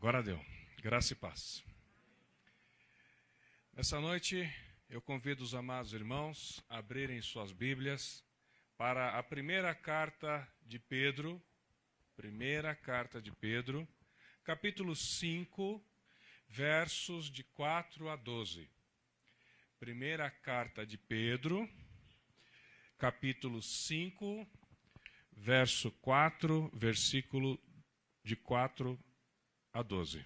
Agora deu. Graça e paz. Nessa noite, eu convido os amados irmãos a abrirem suas Bíblias para a primeira carta de Pedro, capítulo 5, versos de 4 a 12. Primeira carta de Pedro, capítulo 5, verso 4, versículo de 4 a 12.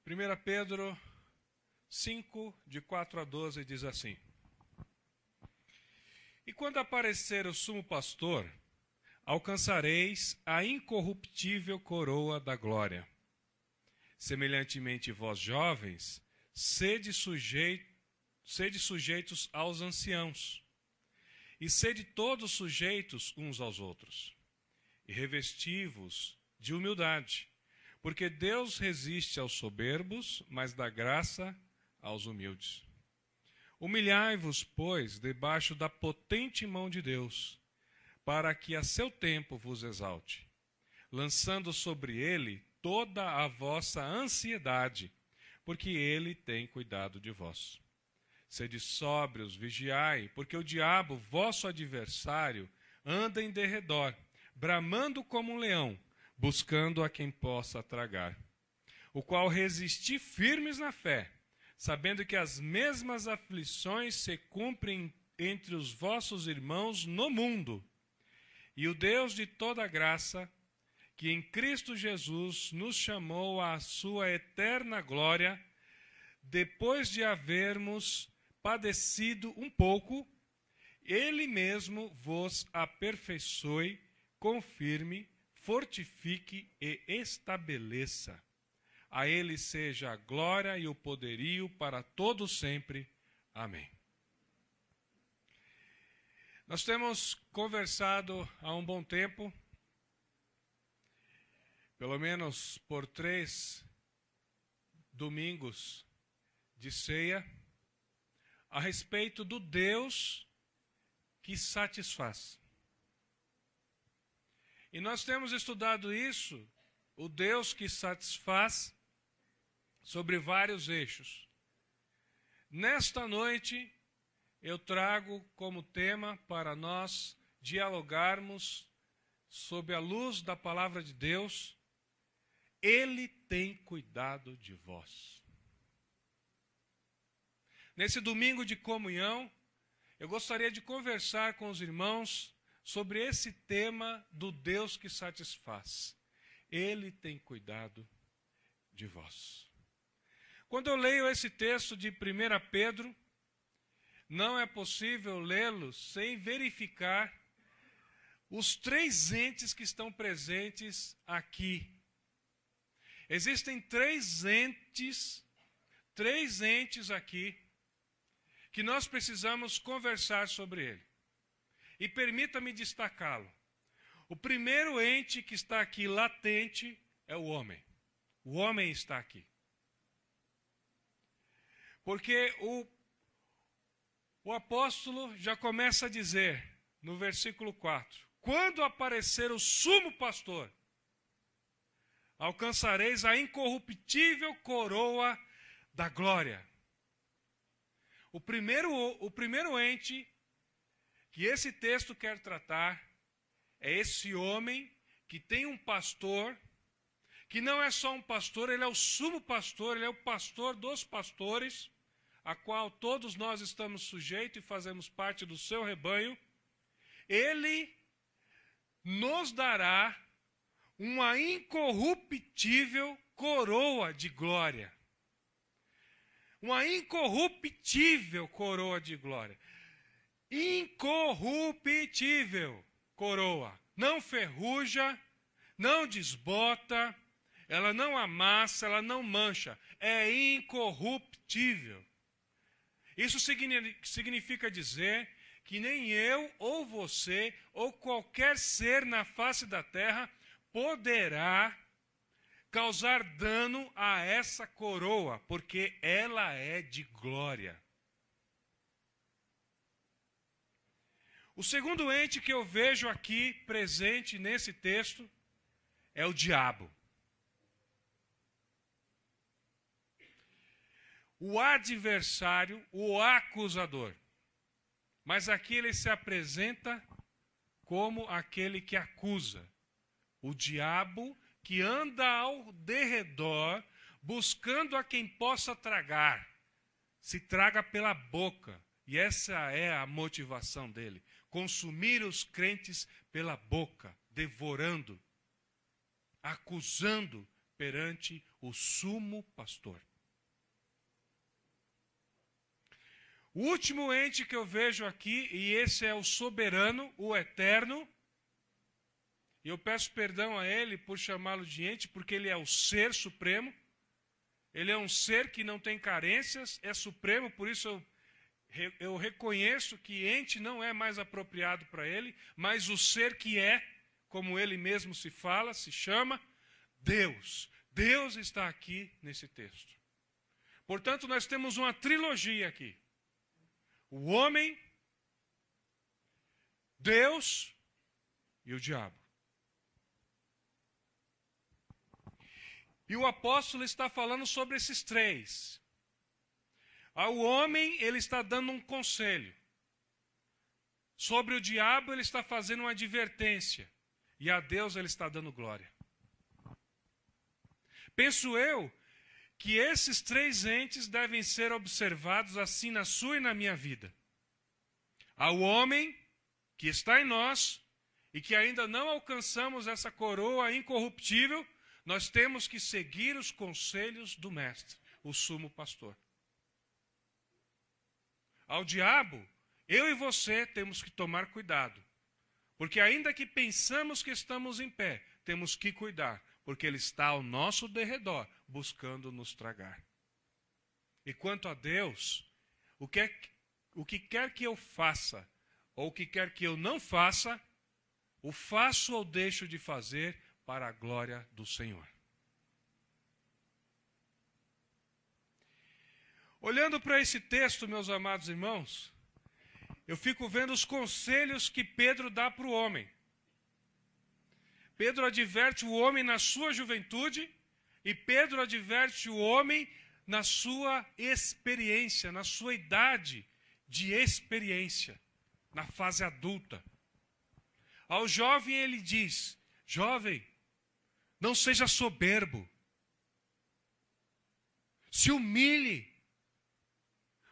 Primeira Pedro 5, de 4 a 12, diz assim: E quando aparecer o sumo pastor, alcançareis a incorruptível coroa da glória. Semelhantemente, vós jovens, sede sujeitos aos anciãos, e sede todos sujeitos uns aos outros, e revesti-vos de humildade, porque Deus resiste aos soberbos, mas dá graça aos humildes. Humilhai-vos, pois, debaixo da potente mão de Deus, para que a seu tempo vos exalte, lançando sobre ele toda a vossa ansiedade, porque ele tem cuidado de vós. Sede sóbrios, vigiai, porque o diabo, vosso adversário, anda em derredor, bramando como um leão, buscando a quem possa tragar. O qual resisti firmes na fé, sabendo que as mesmas aflições se cumprem entre os vossos irmãos no mundo. E o Deus de toda graça, que em Cristo Jesus nos chamou à sua eterna glória, depois de havermos padecido um pouco, Ele mesmo vos aperfeiçoe, confirme, fortifique e estabeleça. A Ele seja a glória e o poderio para todo sempre. Amém. Nós temos conversado há um bom tempo, pelo menos por 3 domingos de ceia, a respeito do Deus que satisfaz. E nós temos estudado isso, o Deus que satisfaz, sobre vários eixos. Nesta noite, eu trago como tema para nós dialogarmos sob a luz da palavra de Deus: Ele tem cuidado de vós. Nesse domingo de comunhão, eu gostaria de conversar com os irmãos sobre esse tema do Deus que satisfaz. Ele tem cuidado de vós. Quando eu leio esse texto de 1 Pedro, não é possível lê-lo sem verificar os 3 entes que estão presentes aqui. Existem 3 entes aqui que nós precisamos conversar sobre ele. E permita-me destacá-lo. O primeiro ente que está aqui latente é o homem. O homem está aqui. Porque o apóstolo já começa a dizer, no versículo 4, quando aparecer o sumo pastor, alcançareis a incorruptível coroa da glória. O primeiro ente que esse texto quer tratar é esse homem que tem um pastor, que não é só um pastor, ele é o sumo pastor, ele é o pastor dos pastores, a qual todos nós estamos sujeitos e fazemos parte do seu rebanho. Ele nos dará uma incorruptível coroa de glória. Uma incorruptível coroa de glória. Incorruptível coroa. Não ferruja, não desbota, ela não amassa, ela não mancha. É incorruptível. Isso significa dizer que nem eu, ou você, ou qualquer ser na face da terra poderá causar dano a essa coroa, porque ela é de glória. O segundo ente que eu vejo aqui presente nesse texto é o diabo. O adversário, o acusador. Mas aqui ele se apresenta como aquele que acusa. O diabo que anda ao derredor, buscando a quem possa tragar. Se traga pela boca. E essa é a motivação dele. Consumir os crentes pela boca, devorando, acusando perante o sumo pastor. O último ente que eu vejo aqui, e esse é o soberano, o eterno, e eu peço perdão a ele por chamá-lo de ente, porque ele é o ser supremo, ele é um ser que não tem carências, é supremo, por isso eu reconheço que ente não é mais apropriado para ele, mas o ser que é, como ele mesmo se fala, se chama Deus. Deus está aqui nesse texto. Portanto, nós temos uma trilogia aqui. O homem, Deus e o diabo. E o apóstolo está falando sobre esses três. Ao homem, ele está dando um conselho. Sobre o diabo, ele está fazendo uma advertência. E a Deus, ele está dando glória. Penso eu que esses três entes devem ser observados assim na sua e na minha vida. Ao homem que está em nós e que ainda não alcançamos essa coroa incorruptível, nós temos que seguir os conselhos do mestre, o sumo pastor. Ao diabo, eu e você temos que tomar cuidado, porque ainda que pensamos que estamos em pé, temos que cuidar, porque ele está ao nosso derredor, buscando nos tragar. E quanto a Deus, o que quer que eu faça, ou o que quer que eu não faça, o faço ou deixo de fazer para a glória do Senhor. Olhando para esse texto, meus amados irmãos, eu fico vendo os conselhos que Pedro dá para o homem. Pedro adverte o homem na sua juventude e Pedro adverte o homem na sua experiência, na sua idade de experiência, na fase adulta. Ao jovem ele diz: jovem, não seja soberbo, se humilhe,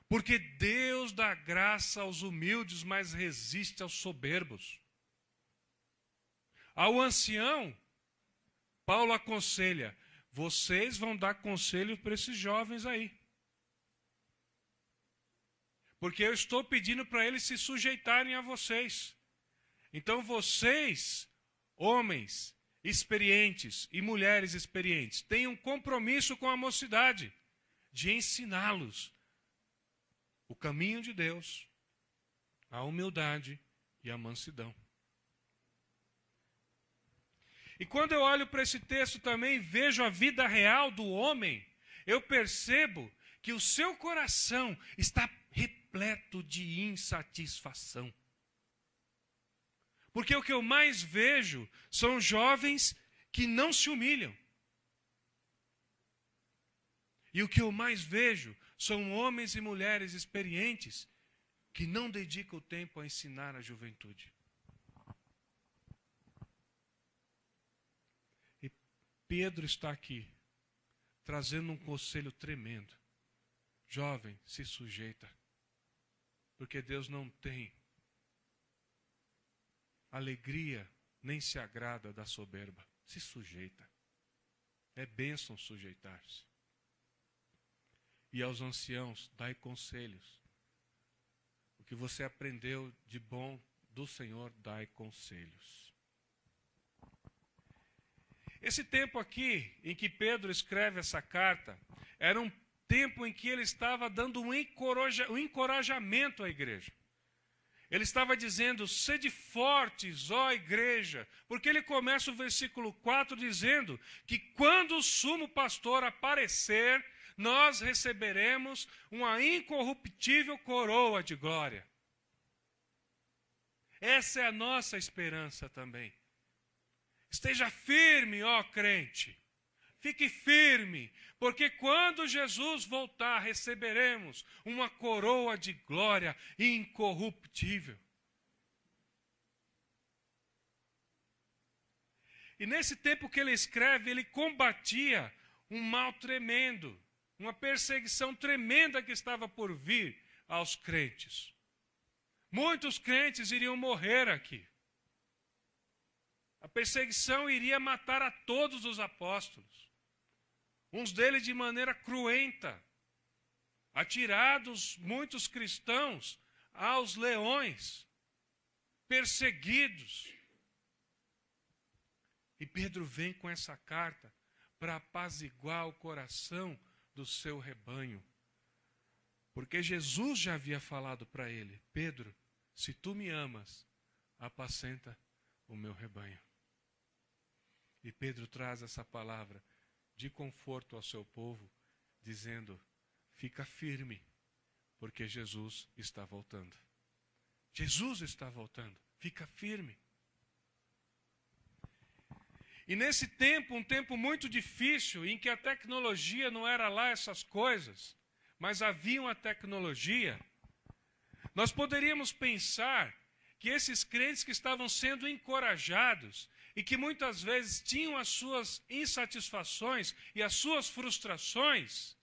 porque Deus dá graça aos humildes, mas resiste aos soberbos. Ao ancião, Paulo aconselha: vocês vão dar conselho para esses jovens aí. Porque eu estou pedindo para eles se sujeitarem a vocês. Então vocês, homens experientes e mulheres experientes, têm um compromisso com a mocidade de ensiná-los o caminho de Deus, a humildade e a mansidão. E quando eu olho para esse texto também, vejo a vida real do homem, eu percebo que o seu coração está repleto de insatisfação. Porque o que eu mais vejo são jovens que não se humilham. E o que eu mais vejo são homens e mulheres experientes que não dedicam o tempo a ensinar a juventude. E Pedro está aqui, trazendo um conselho tremendo. Jovem, se sujeita, porque Deus não tem alegria, nem se agrada da soberba. Se sujeita. É bênção sujeitar-se. E aos anciãos, dai conselhos. O que você aprendeu de bom do Senhor, dai conselhos. Esse tempo aqui, em que Pedro escreve essa carta, era um tempo em que ele estava dando um encorajamento à igreja. Ele estava dizendo, sede fortes, ó igreja, porque ele começa o versículo 4 dizendo que quando o sumo pastor aparecer, nós receberemos uma incorruptível coroa de glória. Essa é a nossa esperança também. Esteja firme, ó crente. Fique firme, porque quando Jesus voltar, receberemos uma coroa de glória incorruptível. E nesse tempo que ele escreve, ele combatia um mal tremendo, uma perseguição tremenda que estava por vir aos crentes. Muitos crentes iriam morrer aqui. A perseguição iria matar a todos os apóstolos. Uns deles de maneira cruenta, atirados muitos cristãos aos leões, perseguidos. E Pedro vem com essa carta para apaziguar o coração do seu rebanho. Porque Jesus já havia falado para ele, Pedro, se tu me amas, apacenta o meu rebanho. E Pedro traz essa palavra de conforto ao seu povo, dizendo, fica firme, porque Jesus está voltando. Jesus está voltando, fica firme. E nesse tempo, um tempo muito difícil, em que a tecnologia não era lá essas coisas, mas havia uma tecnologia, nós poderíamos pensar que esses crentes que estavam sendo encorajados e que muitas vezes tinham as suas insatisfações e as suas frustrações,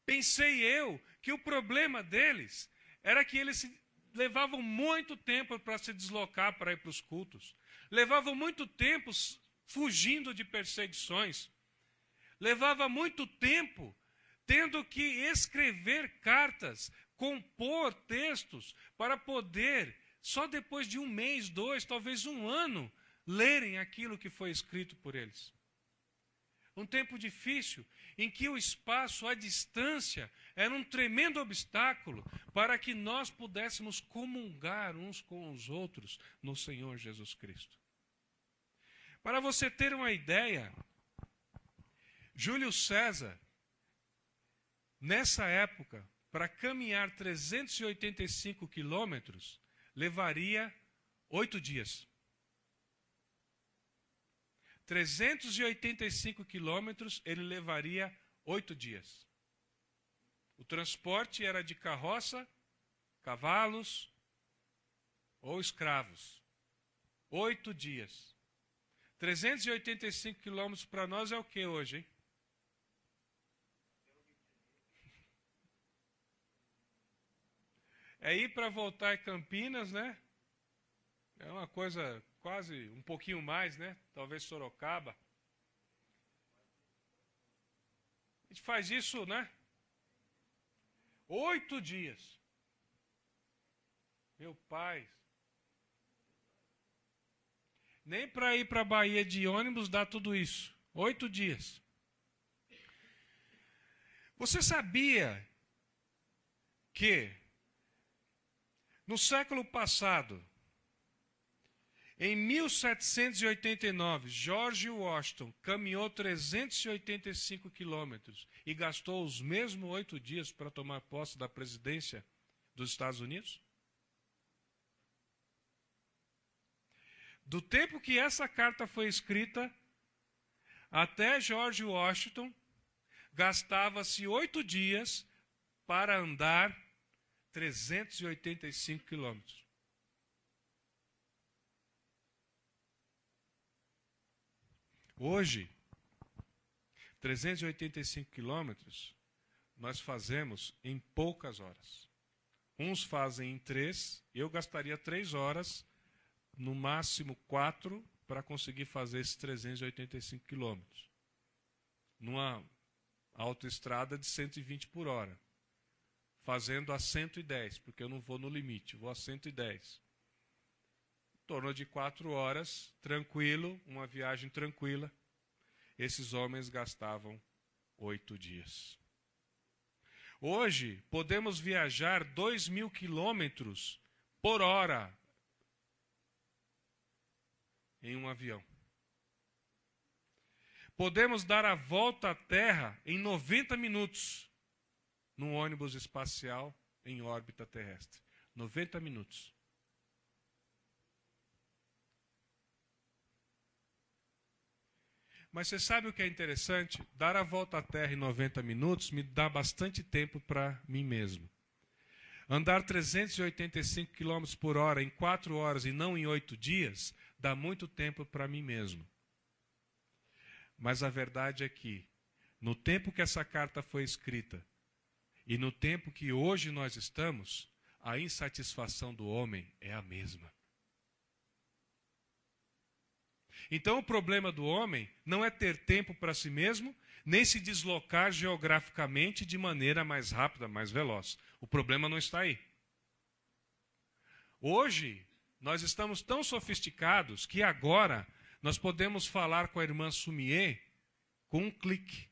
pensei eu que o problema deles era que eles levavam muito tempo para se deslocar para ir para os cultos, levavam muito tempo fugindo de perseguições, levava muito tempo tendo que escrever cartas, compor textos para poder, só depois de um mês, 2, talvez um ano, lerem aquilo que foi escrito por eles. Um tempo difícil, em que o espaço, a distância, era um tremendo obstáculo para que nós pudéssemos comungar uns com os outros no Senhor Jesus Cristo. Para você ter uma ideia, Júlio César, nessa época, para caminhar 385 quilômetros, levaria 8 dias. 385 quilômetros ele levaria 8 dias. O transporte era de carroça, cavalos ou escravos. 8 dias. 385 quilômetros para nós é o que hoje, hein? É ir para voltar em Campinas, né? É uma coisa quase um pouquinho mais, né? Talvez Sorocaba. A gente faz isso, né? 8 dias. Meu pai. Nem para ir para a Bahia de ônibus dá tudo isso. 8 dias. Você sabia que no século passado, em 1789, George Washington caminhou 385 quilômetros e gastou os mesmos 8 dias para tomar posse da presidência dos Estados Unidos? Do tempo que essa carta foi escrita, até George Washington, gastava-se 8 dias para andar 385 quilômetros. Hoje, 385 quilômetros nós fazemos em poucas horas. Uns fazem em 3, eu gastaria 3 horas, no máximo 4, para conseguir fazer esses 385 quilômetros. Numa autoestrada de 120 por hora. Fazendo a 110, porque eu não vou no limite, vou a 110. Em torno de 4 horas, tranquilo, uma viagem tranquila. Esses homens gastavam 8 dias. Hoje, podemos viajar 2.000 quilômetros por hora em um avião. Podemos dar a volta à Terra em 90 minutos num ônibus espacial em órbita terrestre. 90 minutos. Mas você sabe o que é interessante? Dar a volta à Terra em 90 minutos me dá bastante tempo para mim mesmo. Andar 385 km por hora em 4 horas e não em 8 dias, dá muito tempo para mim mesmo. Mas a verdade é que, no tempo que essa carta foi escrita, e no tempo que hoje nós estamos, a insatisfação do homem é a mesma. Então o problema do homem não é ter tempo para si mesmo, nem se deslocar geograficamente de maneira mais rápida, mais veloz. O problema não está aí. Hoje, nós estamos tão sofisticados que agora nós podemos falar com a irmã Sumier com um clique.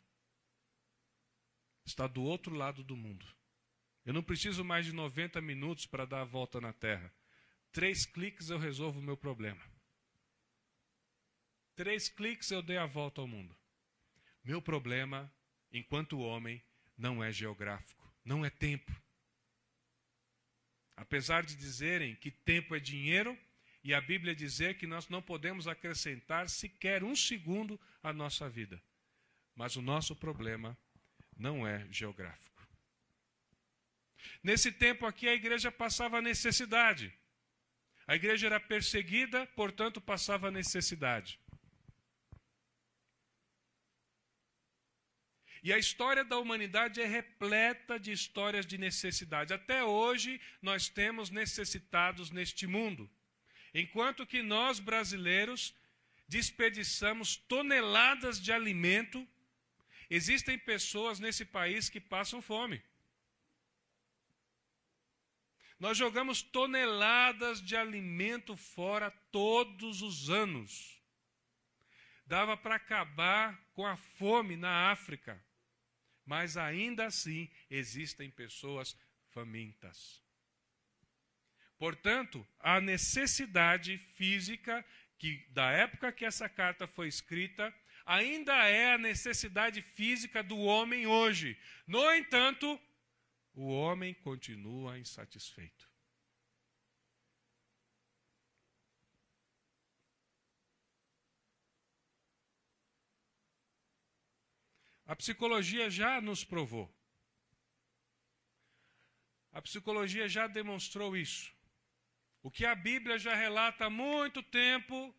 Está do outro lado do mundo. Eu não preciso mais de 90 minutos para dar a volta na Terra. 3 cliques eu resolvo o meu problema. 3 cliques eu dei a volta ao mundo. Meu problema, enquanto homem, não é geográfico, não é tempo. Apesar de dizerem que tempo é dinheiro, e a Bíblia dizer que nós não podemos acrescentar sequer um segundo à nossa vida. Mas o nosso problema não é geográfico. Nesse tempo aqui a igreja passava necessidade. A igreja era perseguida, portanto passava necessidade. E a história da humanidade é repleta de histórias de necessidade. Até hoje nós temos necessitados neste mundo. Enquanto que nós, brasileiros, desperdiçamos toneladas de alimento, existem pessoas nesse país que passam fome. Nós jogamos toneladas de alimento fora todos os anos. Dava para acabar com a fome na África. Mas ainda assim existem pessoas famintas. Portanto, a necessidade física que da época que essa carta foi escrita ainda é a necessidade física do homem hoje. No entanto, o homem continua insatisfeito. A psicologia já nos provou. A psicologia já demonstrou isso. O que a Bíblia já relata há muito tempo,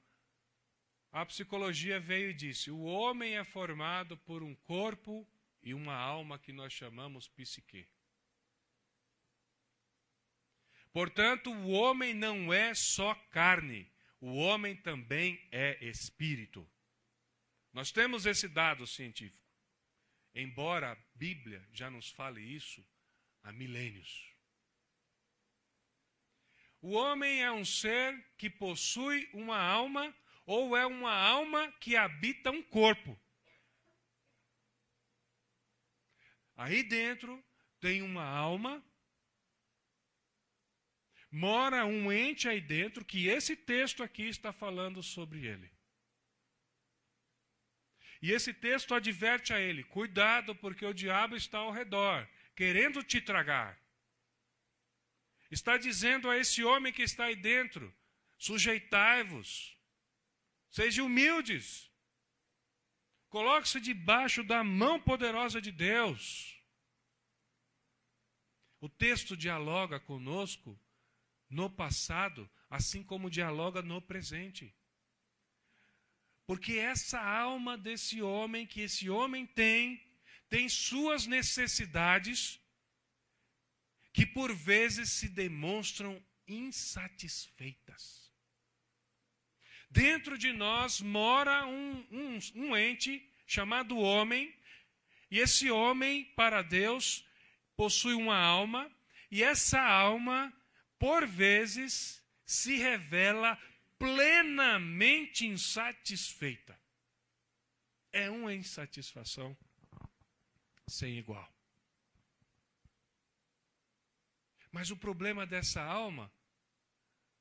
a psicologia veio e disse: o homem é formado por um corpo e uma alma que nós chamamos psique. Portanto, o homem não é só carne, o homem também é espírito. Nós temos esse dado científico. Embora a Bíblia já nos fale isso há milênios. O homem é um ser que possui uma alma ou é uma alma que habita um corpo. Aí dentro tem uma alma, mora um ente aí dentro que esse texto aqui está falando sobre ele. E esse texto adverte a ele: cuidado, porque o diabo está ao redor, querendo te tragar. Está dizendo a esse homem que está aí dentro: sujeitai-vos, sejam humildes, coloque-se debaixo da mão poderosa de Deus. O texto dialoga conosco no passado, assim como dialoga no presente. Porque essa alma desse homem, que esse homem tem suas necessidades que por vezes se demonstram insatisfeitas. Dentro de nós mora um ente chamado homem, e esse homem, para Deus, possui uma alma, e essa alma, por vezes, se revela plenamente insatisfeita. É uma insatisfação sem igual. Mas o problema dessa alma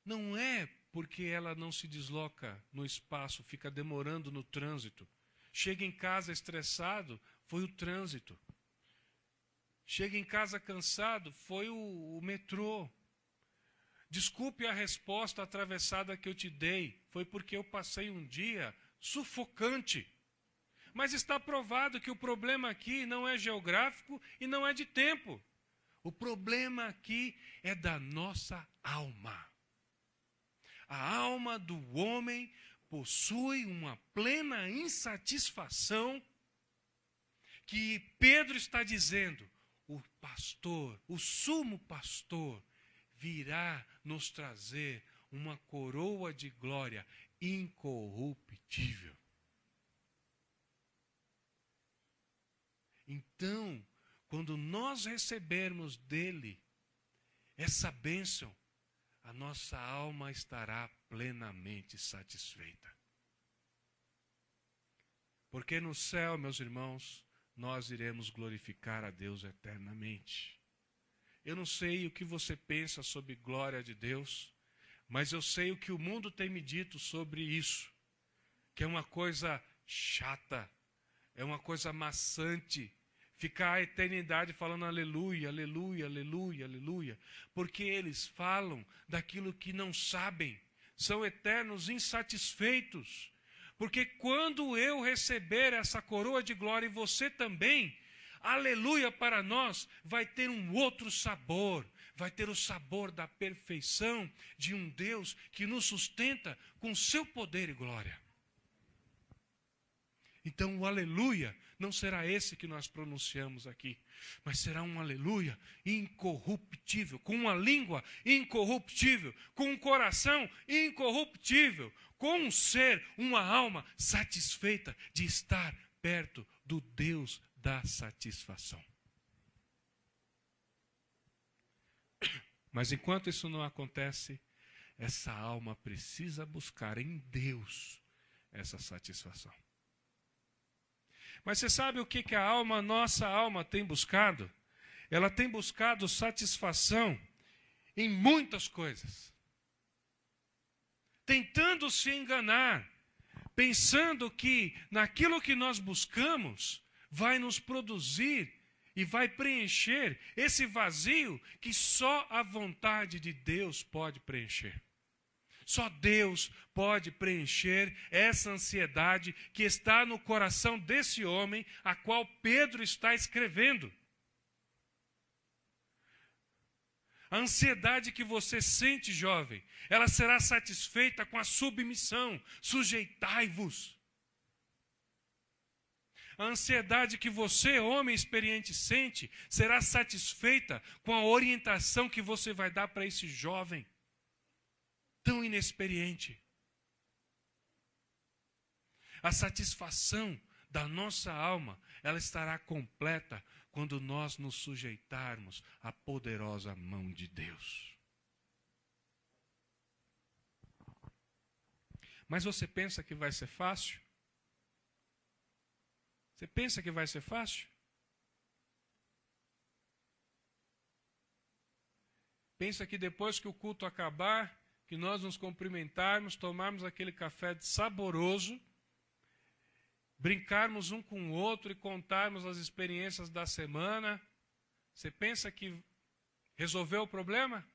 não é porque ela não se desloca no espaço, fica demorando no trânsito. Chega em casa estressado, foi o trânsito. Chega em casa cansado, foi o metrô. Desculpe a resposta atravessada que eu te dei, foi porque eu passei um dia sufocante. Mas está provado que o problema aqui não é geográfico e não é de tempo. O problema aqui é da nossa alma. A alma do homem possui uma plena insatisfação que Pedro está dizendo, o pastor, o sumo pastor, virá nos trazer uma coroa de glória incorruptível. Então, quando nós recebermos dele essa bênção, a nossa alma estará plenamente satisfeita. Porque no céu, meus irmãos, nós iremos glorificar a Deus eternamente. Eu não sei o que você pensa sobre glória de Deus, mas eu sei o que o mundo tem me dito sobre isso, que é uma coisa chata, é uma coisa maçante, ficar a eternidade falando aleluia, aleluia, aleluia, aleluia, porque eles falam daquilo que não sabem, são eternos insatisfeitos, porque quando eu receber essa coroa de glória e você também, aleluia para nós vai ter um outro sabor, vai ter o sabor da perfeição de um Deus que nos sustenta com seu poder e glória. Então o aleluia não será esse que nós pronunciamos aqui, mas será um aleluia incorruptível, com uma língua incorruptível, com um coração incorruptível, com um ser, uma alma satisfeita de estar perto do Deus da satisfação. Mas enquanto isso não acontece, essa alma precisa buscar em Deus essa satisfação. Mas você sabe o que a nossa alma tem buscado? Ela tem buscado satisfação em muitas coisas. Tentando se enganar, pensando que naquilo que nós buscamos vai nos produzir e vai preencher esse vazio que só a vontade de Deus pode preencher. Só Deus pode preencher essa ansiedade que está no coração desse homem, a qual Pedro está escrevendo. A ansiedade que você sente, jovem, ela será satisfeita com a submissão. Sujeitai-vos. A ansiedade que você, homem experiente, sente, será satisfeita com a orientação que você vai dar para esse jovem tão inexperiente. A satisfação da nossa alma, ela estará completa quando nós nos sujeitarmos à poderosa mão de Deus. Mas você pensa que vai ser fácil? Você pensa que vai ser fácil? Pensa que depois que o culto acabar, que nós nos cumprimentarmos, tomarmos aquele café saboroso, brincarmos um com o outro e contarmos as experiências da semana, você pensa que resolveu o problema?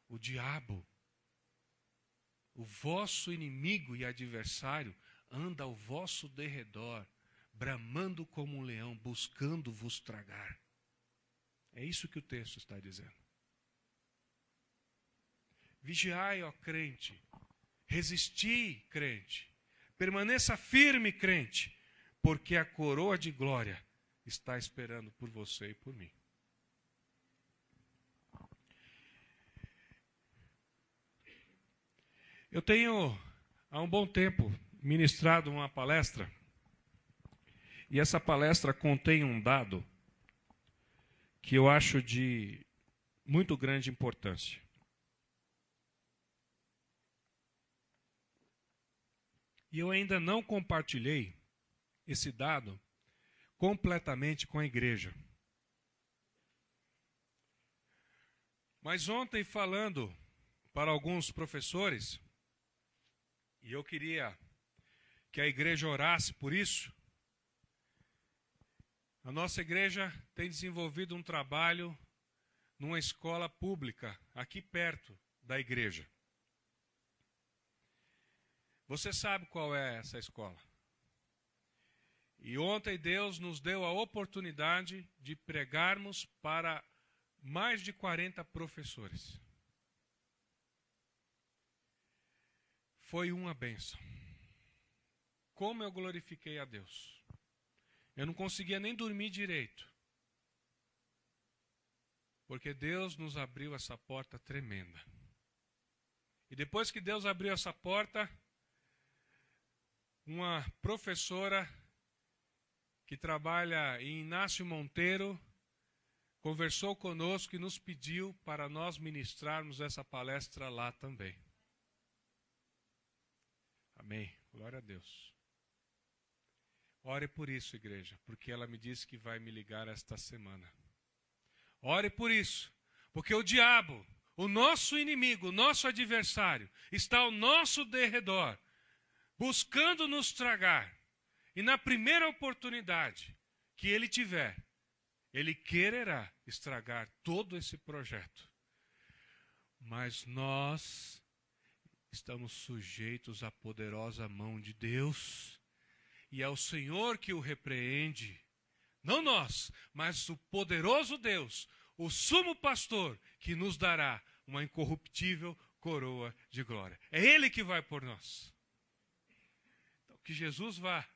O diabo, o vosso inimigo e adversário, anda ao vosso derredor, bramando como um leão, buscando vos tragar. É isso que o texto está dizendo. Vigiai, ó crente, resisti, crente, permaneça firme, crente, porque a coroa de glória está esperando por você e por mim. Eu tenho, há um bom tempo, ministrado uma palestra, e essa palestra contém um dado que eu acho de muito grande importância. E eu ainda não compartilhei esse dado completamente com a igreja. Mas ontem, falando para alguns professores, e eu queria que a igreja orasse por isso, a nossa igreja tem desenvolvido um trabalho numa escola pública, aqui perto da igreja. Você sabe qual é essa escola? E ontem Deus nos deu a oportunidade de pregarmos para mais de 40 professores. Foi uma bênção. Como eu glorifiquei a Deus. Eu não conseguia nem dormir direito. Porque Deus nos abriu essa porta tremenda. E depois que Deus abriu essa porta, uma professora que trabalha em Inácio Monteiro conversou conosco e nos pediu para nós ministrarmos essa palestra lá também. Amém. Glória a Deus. Ore por isso, igreja, porque ela me disse que vai me ligar esta semana. Ore por isso, porque o diabo, o nosso inimigo, o nosso adversário, está ao nosso derredor, buscando nos tragar. E na primeira oportunidade que ele tiver, ele quererá estragar todo esse projeto. Mas nós estamos sujeitos à poderosa mão de Deus. E é o Senhor que o repreende. Não nós, mas o poderoso Deus, o sumo pastor, que nos dará uma incorruptível coroa de glória. É Ele que vai por nós. Então, que Jesus vá.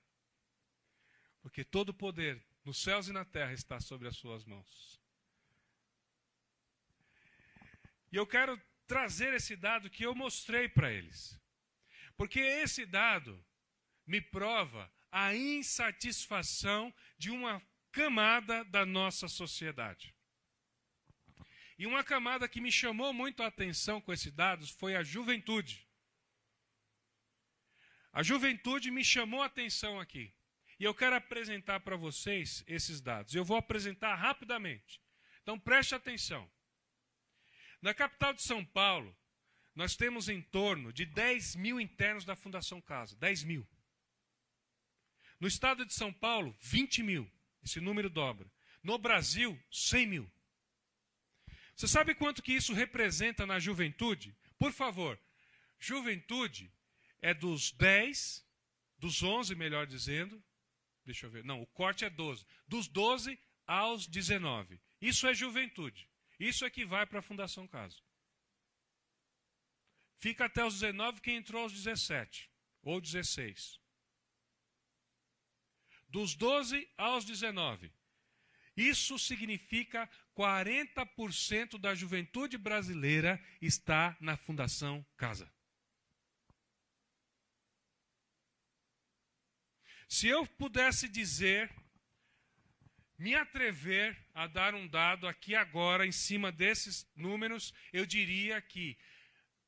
Porque todo o poder nos céus e na terra está sobre as suas mãos. E eu quero trazer esse dado que eu mostrei para eles. Porque esse dado me prova a insatisfação de uma camada da nossa sociedade. E uma camada que me chamou muito a atenção com esses dados foi a juventude. A juventude me chamou a atenção aqui. E eu quero apresentar para vocês esses dados. Eu vou apresentar rapidamente. Então preste atenção. Na capital de São Paulo, nós temos em torno de 10 mil internos da Fundação Casa. 10 mil. No estado de São Paulo, 20 mil. Esse número dobra. No Brasil, 100 mil. Você sabe quanto que isso representa na juventude? Por favor, juventude é dos 10, dos 11, melhor dizendo. Deixa eu ver. Não, o corte é 12. Dos 12 aos 19. Isso é juventude. Isso é que vai para a Fundação Casa. Fica até os 19 quem entrou aos 17 ou 16. Dos 12 aos 19. Isso significa 40% da juventude brasileira está na Fundação Casa. Se eu pudesse dizer, me atrever a dar um dado aqui agora em cima desses números, eu diria que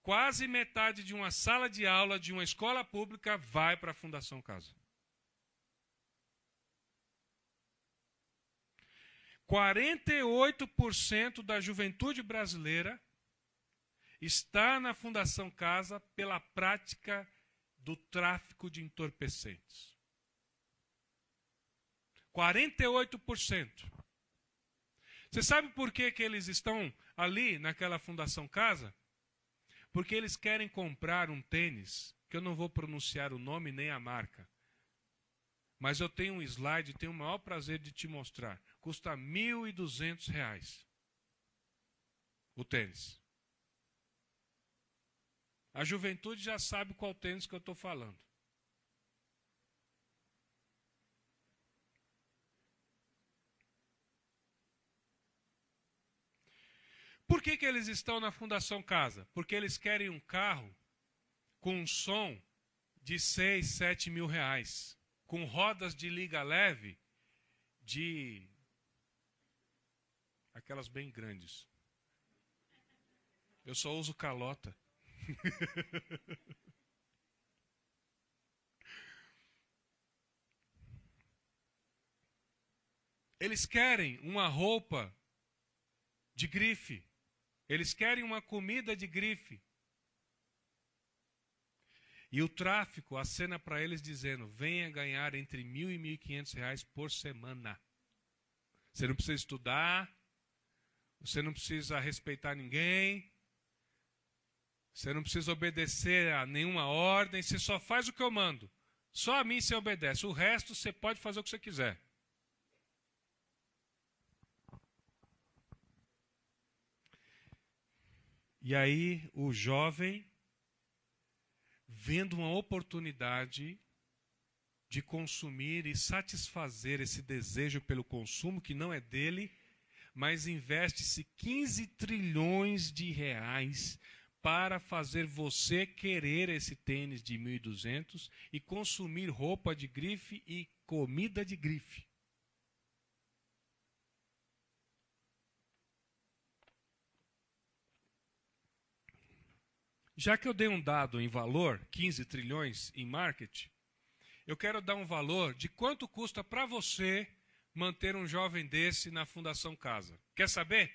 quase metade de uma sala de aula de uma escola pública vai para a Fundação Casa. 48% da juventude brasileira está na Fundação Casa pela prática do tráfico de entorpecentes. 48%. Você sabe por que eles estão ali naquela Fundação Casa? Porque eles querem comprar um tênis, que eu não vou pronunciar o nome nem a marca. Mas eu tenho um slide e tenho o maior prazer de te mostrar. Custa R$ 1.200 o tênis. A juventude já sabe qual tênis que eu estou falando. Por que eles estão na Fundação Casa? Porque eles querem um carro com um som de 6, 7 mil reais. Com rodas de liga leve de aquelas bem grandes. Eu só uso calota. Eles querem uma roupa de grife, Eles querem uma comida de grife. E o tráfico acena para eles dizendo, venha ganhar entre R$1.000 e R$1.500 por semana. Você não precisa estudar, você não precisa respeitar ninguém, você não precisa obedecer a nenhuma ordem, você só faz o que eu mando. Só a mim você obedece, o resto você pode fazer o que você quiser. E aí o jovem, vendo uma oportunidade de consumir e satisfazer esse desejo pelo consumo, que não é dele, mas investe-se 15 trilhões de reais para fazer você querer esse tênis de 1.200 e consumir roupa de grife e comida de grife. Já que eu dei um dado em valor, 15 trilhões em marketing, eu quero dar um valor de quanto custa para você manter um jovem desse na Fundação Casa. Quer saber?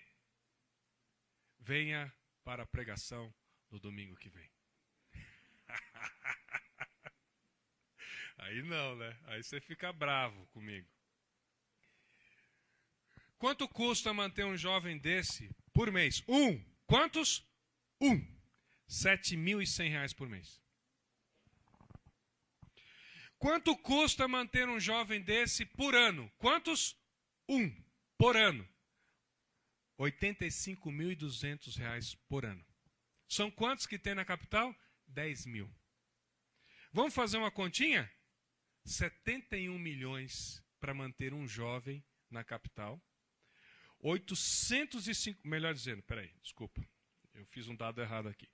Venha para a pregação no domingo que vem. Aí não, né? Aí você fica bravo comigo. Quanto custa manter um jovem desse por mês? Quantos? R$7.100 por mês. Quanto custa manter um jovem desse por ano? Quantos? Por ano. R$85.200 por ano. São quantos que tem na capital? 10 mil. Vamos fazer uma continha? 71 milhões para manter um jovem na capital. 805, melhor dizendo, desculpa, eu fiz um dado errado aqui.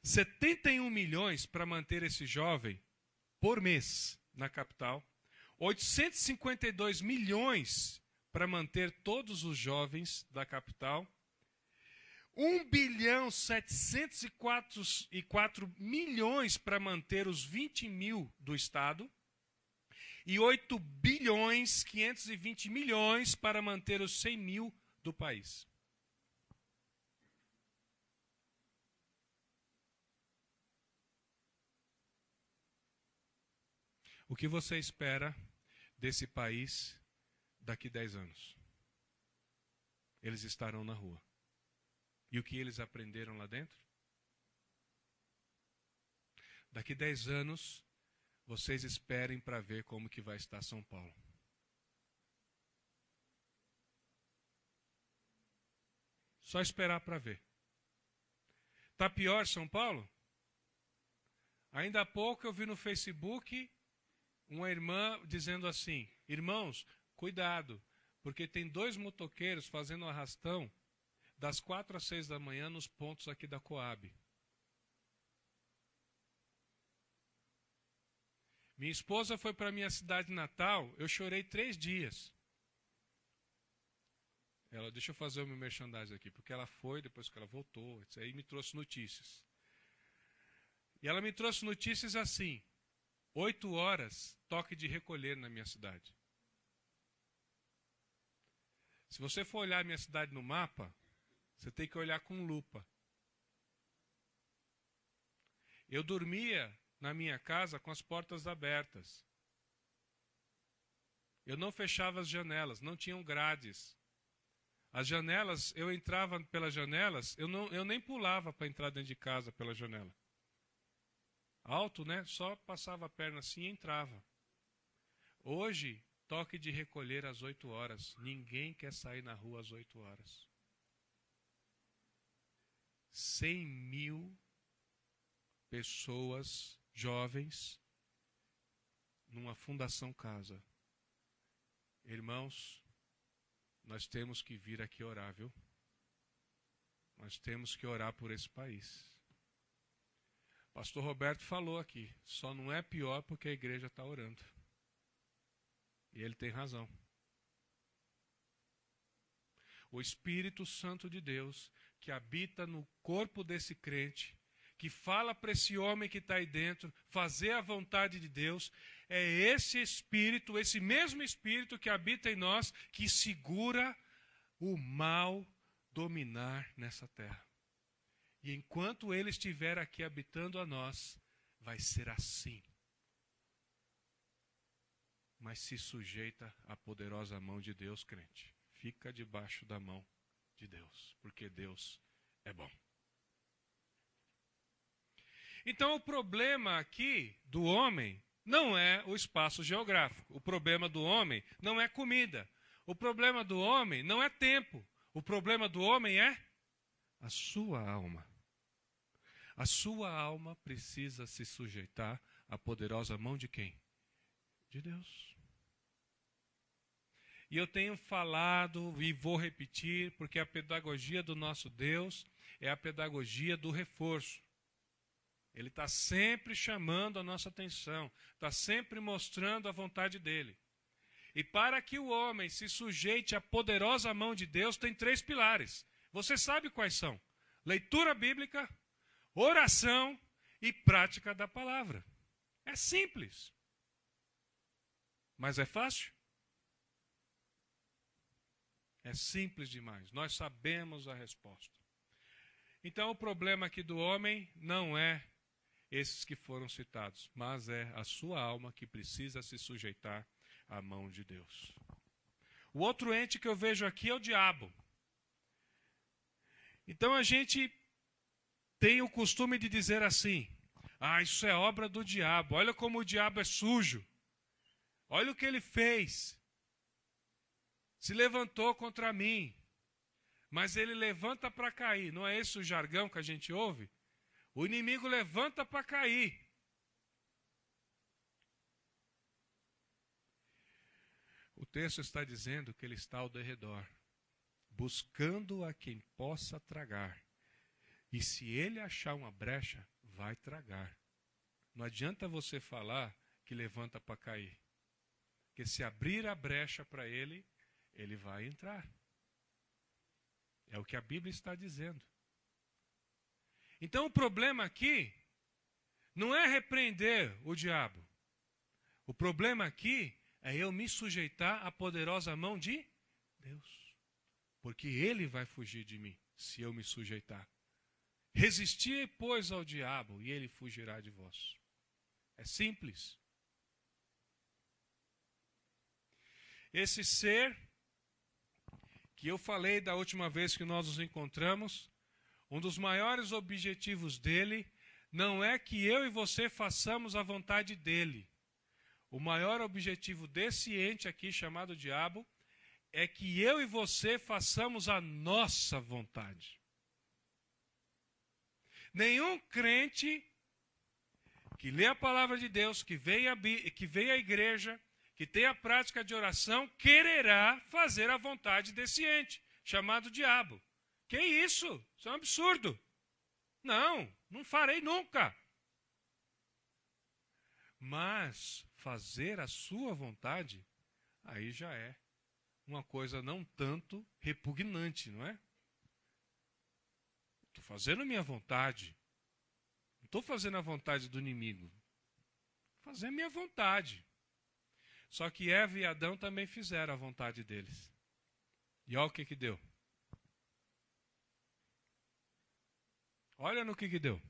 71 milhões para manter esse jovem por mês na capital. 852 milhões para manter todos os jovens da capital. 1.704 milhões para manter os 20 mil do Estado. E 8.520 milhões para manter os 100 mil do país. O que você espera desse país daqui 10 anos? Eles estarão na rua. E o que eles aprenderam lá dentro? Daqui 10 anos, vocês esperem para ver como que vai estar São Paulo. Só esperar para ver. Tá pior São Paulo? Ainda há pouco eu vi no Facebook uma irmã dizendo assim, irmãos, cuidado, porque tem 2 motoqueiros fazendo arrastão das 4 às 6 da manhã nos pontos aqui da Coab. Minha esposa foi para minha cidade natal, eu chorei 3 dias. Deixa eu fazer o meu merchandising aqui, porque ela foi, depois que ela voltou, aí me trouxe notícias. E ela me trouxe notícias assim, 8 horas, toque de recolher na minha cidade. Se você for olhar a minha cidade no mapa, você tem que olhar com lupa. Eu dormia na minha casa com as portas abertas. Eu não fechava as janelas, não tinham grades. As janelas, eu entrava pelas janelas, eu nem pulava para entrar dentro de casa pela janela. Alto, né? Só passava a perna assim e entrava. Hoje, toque de recolher às 8 horas. Ninguém quer sair na rua às 8 horas. 100 mil pessoas, jovens, numa Fundação Casa. Irmãos, nós temos que vir aqui orar, viu? Nós temos que orar por esse país. Pastor Roberto falou aqui, só não é pior porque a igreja está orando. E ele tem razão. O Espírito Santo de Deus, que habita no corpo desse crente, que fala para esse homem que está aí dentro, fazer a vontade de Deus, é esse Espírito, esse mesmo Espírito que habita em nós, que segura o mal dominar nessa terra. E enquanto Ele estiver aqui habitando a nós, vai ser assim. Mas se sujeita à poderosa mão de Deus, crente. Fica debaixo da mão de Deus, porque Deus é bom. Então o problema aqui do homem não é o espaço geográfico. O problema do homem não é comida. O problema do homem não é tempo. O problema do homem é a sua alma. A sua alma precisa se sujeitar à poderosa mão de quem? De Deus. E eu tenho falado e vou repetir, porque a pedagogia do nosso Deus é a pedagogia do reforço. Ele está sempre chamando a nossa atenção, está sempre mostrando a vontade dele. E para que o homem se sujeite à poderosa mão de Deus, tem 3 pilares. Você sabe quais são? Leitura bíblica, oração e prática da palavra. É simples. Mas é fácil? É simples demais. Nós sabemos a resposta. Então o problema aqui do homem não é esses que foram citados, mas é a sua alma que precisa se sujeitar à mão de Deus. O outro ente que eu vejo aqui é o diabo. Então a gente tem o costume de dizer assim: isso é obra do diabo, olha como o diabo é sujo, olha o que ele fez, se levantou contra mim, mas ele levanta para cair, não é esse o jargão que a gente ouve? O inimigo levanta para cair. O texto está dizendo que ele está ao derredor, buscando a quem possa tragar. E se ele achar uma brecha, vai tragar. Não adianta você falar que levanta para cair. Porque se abrir a brecha para ele, ele vai entrar. É o que a Bíblia está dizendo. Então o problema aqui não é repreender o diabo. O problema aqui é eu me sujeitar à poderosa mão de Deus. Porque ele vai fugir de mim, se eu me sujeitar. Resistir, pois, ao diabo, e ele fugirá de vós. É simples. Esse ser que eu falei da última vez que nós nos encontramos, um dos maiores objetivos dele não é que eu e você façamos a vontade dele. O maior objetivo desse ente aqui, chamado diabo, é que eu e você façamos a nossa vontade. Nenhum crente que lê a palavra de Deus, que vem à igreja, que tem a prática de oração, quererá fazer a vontade desse ente, chamado diabo. Que isso? Isso é um absurdo. Não farei nunca. Mas fazer a sua vontade, aí já é uma coisa não tanto repugnante, não é? Estou fazendo a minha vontade. Não estou fazendo a vontade do inimigo. Estou fazendo a minha vontade. Só que Eva e Adão também fizeram a vontade deles. E olha o que deu. Olha no que deu.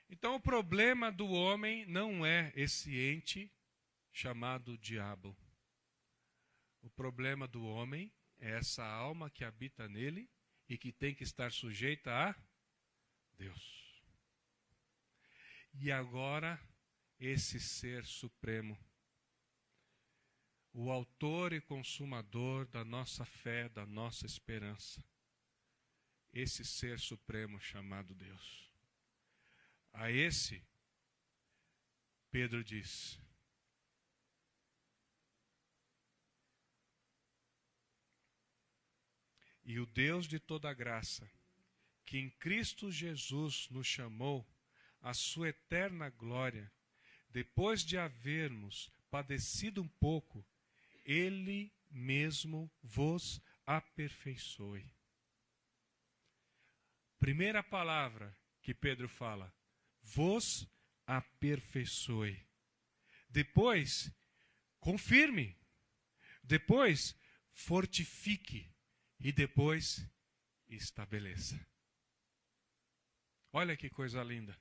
Então o problema do homem não é esse ente chamado diabo. O problema do homem é essa alma que habita nele e que tem que estar sujeita a Deus. E agora, esse ser supremo, o autor e consumador da nossa fé, da nossa esperança, esse ser supremo chamado Deus. A esse, Pedro diz: e o Deus de toda graça, que em Cristo Jesus nos chamou à sua eterna glória, depois de havermos padecido um pouco, Ele mesmo vos aperfeiçoe. Primeira palavra que Pedro fala: vos aperfeiçoe. Depois, confirme. Depois, fortifique. E depois, e estabeleça. Olha que coisa linda.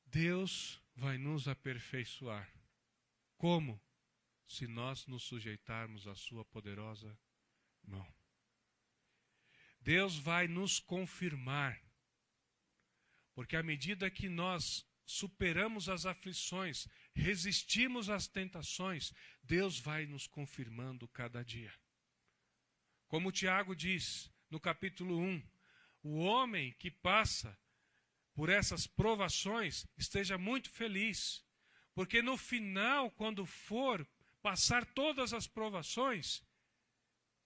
Deus vai nos aperfeiçoar. Como? Se nós nos sujeitarmos à sua poderosa mão. Deus vai nos confirmar. Porque à medida que nós superamos as aflições, resistimos às tentações, Deus vai nos confirmando cada dia. Como Tiago diz no capítulo 1, o homem que passa por essas provações esteja muito feliz, porque no final, quando for passar todas as provações,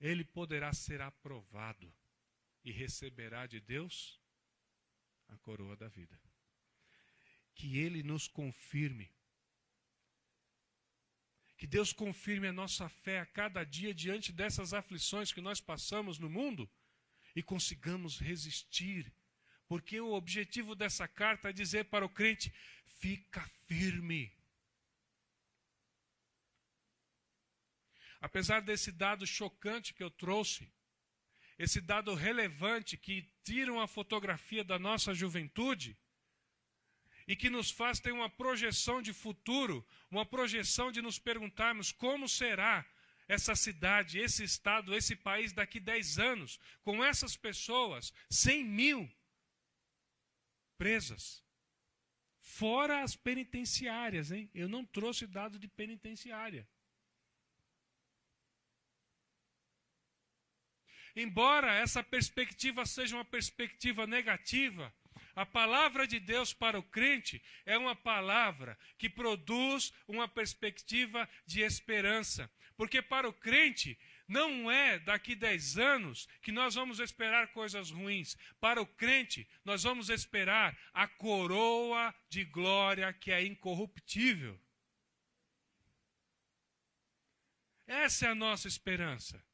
ele poderá ser aprovado e receberá de Deus a coroa da vida. Que Ele nos confirme. Que Deus confirme a nossa fé a cada dia diante dessas aflições que nós passamos no mundo e consigamos resistir. Porque o objetivo dessa carta é dizer para o crente, fica firme. Apesar desse dado chocante que eu trouxe, esse dado relevante que tira uma fotografia da nossa juventude e que nos faz ter uma projeção de futuro, uma projeção de nos perguntarmos como será essa cidade, esse estado, esse país daqui 10 anos, com essas pessoas, 100 mil presas. Fora as penitenciárias, hein? Eu não trouxe dado de penitenciária. Embora essa perspectiva seja uma perspectiva negativa, a palavra de Deus para o crente é uma palavra que produz uma perspectiva de esperança. Porque para o crente não é daqui 10 anos que nós vamos esperar coisas ruins. Para o crente nós vamos esperar a coroa de glória que é incorruptível. Essa é a nossa esperança.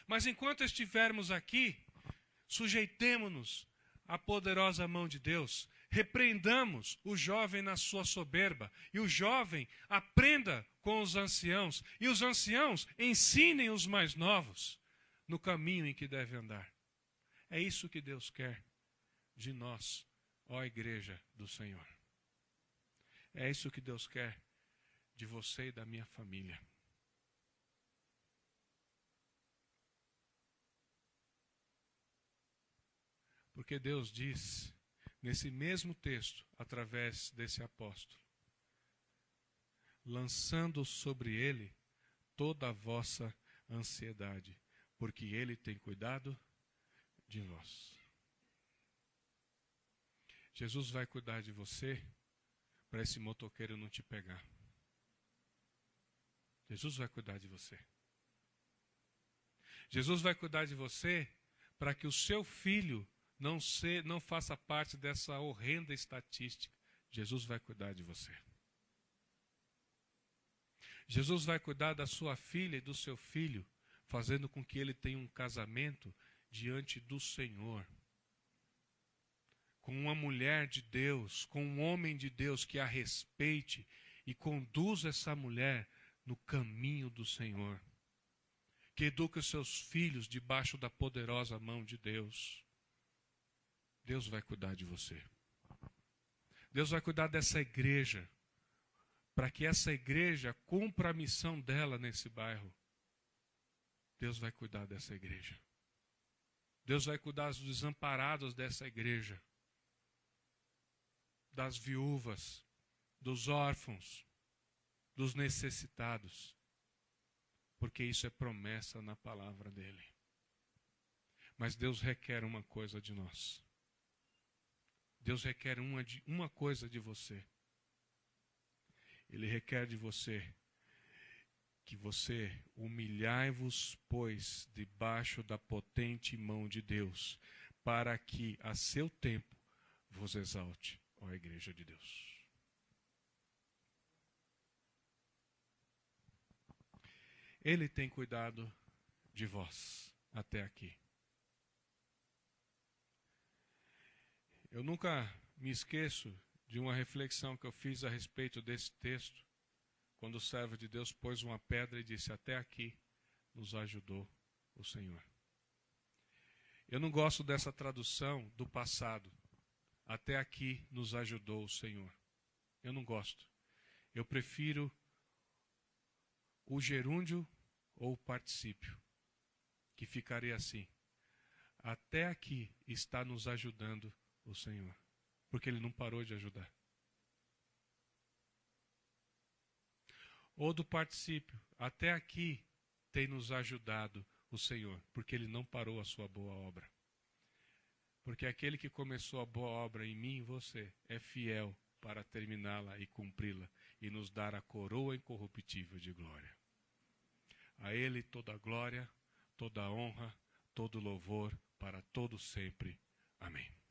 Mas enquanto estivermos aqui, sujeitemo-nos à poderosa mão de Deus, repreendamos o jovem na sua soberba, e o jovem aprenda com os anciãos, e os anciãos ensinem os mais novos no caminho em que deve andar. É isso que Deus quer de nós, ó Igreja do Senhor. É isso que Deus quer de você e da minha família. Porque Deus diz, nesse mesmo texto, através desse apóstolo, lançando sobre ele toda a vossa ansiedade, porque ele tem cuidado de vós. Jesus vai cuidar de você para esse motoqueiro não te pegar. Jesus vai cuidar de você. Jesus vai cuidar de você para que o seu filho não faça parte dessa horrenda estatística. Jesus vai cuidar de você. Jesus vai cuidar da sua filha e do seu filho, fazendo com que ele tenha um casamento diante do Senhor. Com uma mulher de Deus, com um homem de Deus que a respeite e conduza essa mulher no caminho do Senhor. Que eduque os seus filhos debaixo da poderosa mão de Deus. Deus vai cuidar de você. Deus vai cuidar dessa igreja, para que essa igreja cumpra a missão dela nesse bairro. Deus vai cuidar dessa igreja. Deus vai cuidar dos desamparados dessa igreja, das viúvas, dos órfãos, dos necessitados, porque isso é promessa na palavra dele. Mas Deus requer uma coisa de nós. Deus requer uma coisa de você. Ele requer de você que você humilhai-vos, pois, debaixo da potente mão de Deus, para que a seu tempo vos exalte, ó Igreja de Deus. Ele tem cuidado de vós até aqui. Eu nunca me esqueço de uma reflexão que eu fiz a respeito desse texto, quando o servo de Deus pôs uma pedra e disse, até aqui nos ajudou o Senhor. Eu não gosto dessa tradução do passado. Até aqui nos ajudou o Senhor. Eu não gosto. Eu prefiro o gerúndio ou o particípio, que ficaria assim: até aqui está nos ajudando o Senhor, porque Ele não parou de ajudar. Ou do particípio: até aqui tem nos ajudado o Senhor, porque Ele não parou a sua boa obra. Porque aquele que começou a boa obra em mim e você é fiel para terminá-la e cumpri-la e nos dar a coroa incorruptível de glória. A Ele toda a glória, toda a honra, todo o louvor para todo sempre. Amém.